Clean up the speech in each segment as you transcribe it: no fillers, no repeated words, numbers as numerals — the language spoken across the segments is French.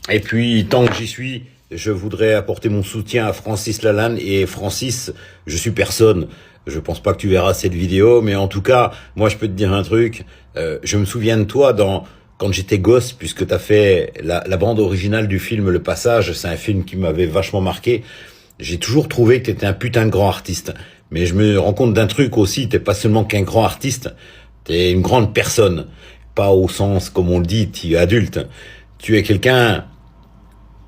Et puis, tant que j'y suis, je voudrais apporter mon soutien à Francis Lalanne. Et Francis, je suis personne. Je pense pas que tu verras cette vidéo, mais en tout cas, moi, je peux te dire un truc. Je me souviens de toi quand j'étais gosse, puisque tu as fait la bande originale du film Le Passage. C'est un film qui m'avait vachement marqué. J'ai toujours trouvé que tu étais un putain de grand artiste. Mais je me rends compte d'un truc aussi, t'es pas seulement qu'un grand artiste, t'es une grande personne. Pas au sens, comme on le dit, tu es adulte. Tu es quelqu'un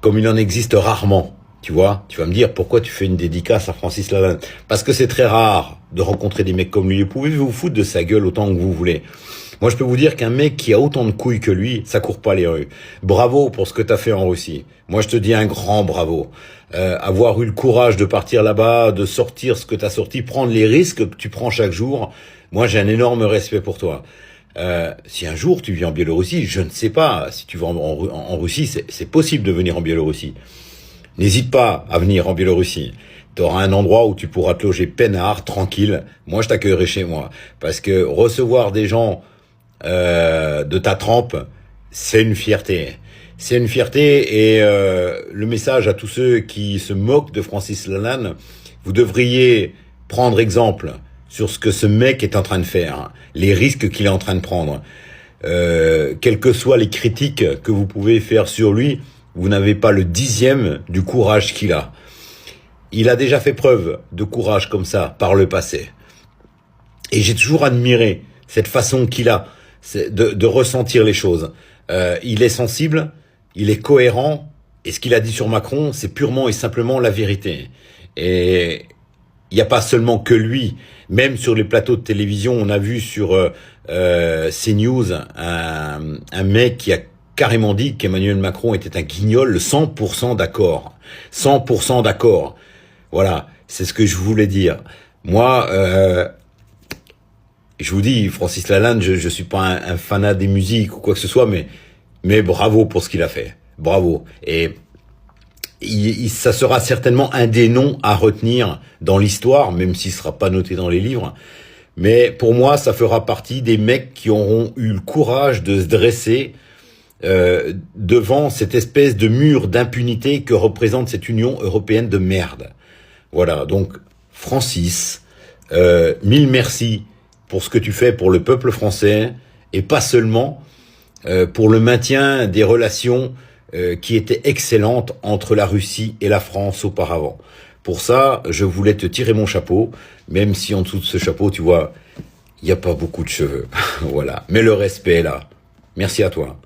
comme il en existe rarement. Tu vois, tu vas me dire pourquoi tu fais une dédicace à Francis Lalanne. Parce que c'est très rare de rencontrer des mecs comme lui. Vous pouvez vous foutre de sa gueule autant que vous voulez. Moi, je peux vous dire qu'un mec qui a autant de couilles que lui, ça court pas les rues. Bravo pour ce que t'as fait en Russie. Moi, je te dis un grand bravo. Avoir eu le courage de partir là-bas, de sortir ce que t'as sorti, prendre les risques que tu prends chaque jour. Moi, j'ai un énorme respect pour toi. Si un jour tu viens en Biélorussie, je ne sais pas, si tu vas en Russie, c'est possible de venir en Biélorussie. N'hésite pas à venir en Biélorussie. Tu auras un endroit où tu pourras te loger peinard, tranquille. Moi, je t'accueillerai chez moi. Parce que recevoir des gens de ta trempe, c'est une fierté. C'est une fierté et le message à tous ceux qui se moquent de Francis Lalanne, vous devriez prendre exemple sur ce que ce mec est en train de faire, les risques qu'il est en train de prendre. Quelles que soient les critiques que vous pouvez faire sur lui, vous n'avez pas le 10e du courage qu'il a. Il a déjà fait preuve de courage comme ça par le passé. Et j'ai toujours admiré cette façon qu'il a de ressentir les choses. Il est sensible, il est cohérent, et ce qu'il a dit sur Macron, c'est purement et simplement la vérité. Et il n'y a pas seulement que lui. Même sur les plateaux de télévision, on a vu sur CNews un mec qui a carrément dit qu'Emmanuel Macron était un guignol, le 100% d'accord. 100% d'accord. Voilà, c'est ce que je voulais dire. Moi, je vous dis, Francis Lalanne, je suis pas un fanat des musiques ou quoi que ce soit, mais bravo pour ce qu'il a fait. Bravo. Et ça sera certainement un des noms à retenir dans l'histoire, même s'il sera pas noté dans les livres. Mais pour moi, ça fera partie des mecs qui auront eu le courage de se dresser devant cette espèce de mur d'impunité que représente cette Union européenne de merde. Voilà, donc Francis, mille merci pour ce que tu fais pour le peuple français, et pas seulement pour le maintien des relations qui étaient excellentes entre la Russie et la France auparavant. Pour ça, je voulais te tirer mon chapeau, même si en dessous de ce chapeau, tu vois, il n'y a pas beaucoup de cheveux. Voilà, mais le respect est là. Merci à toi.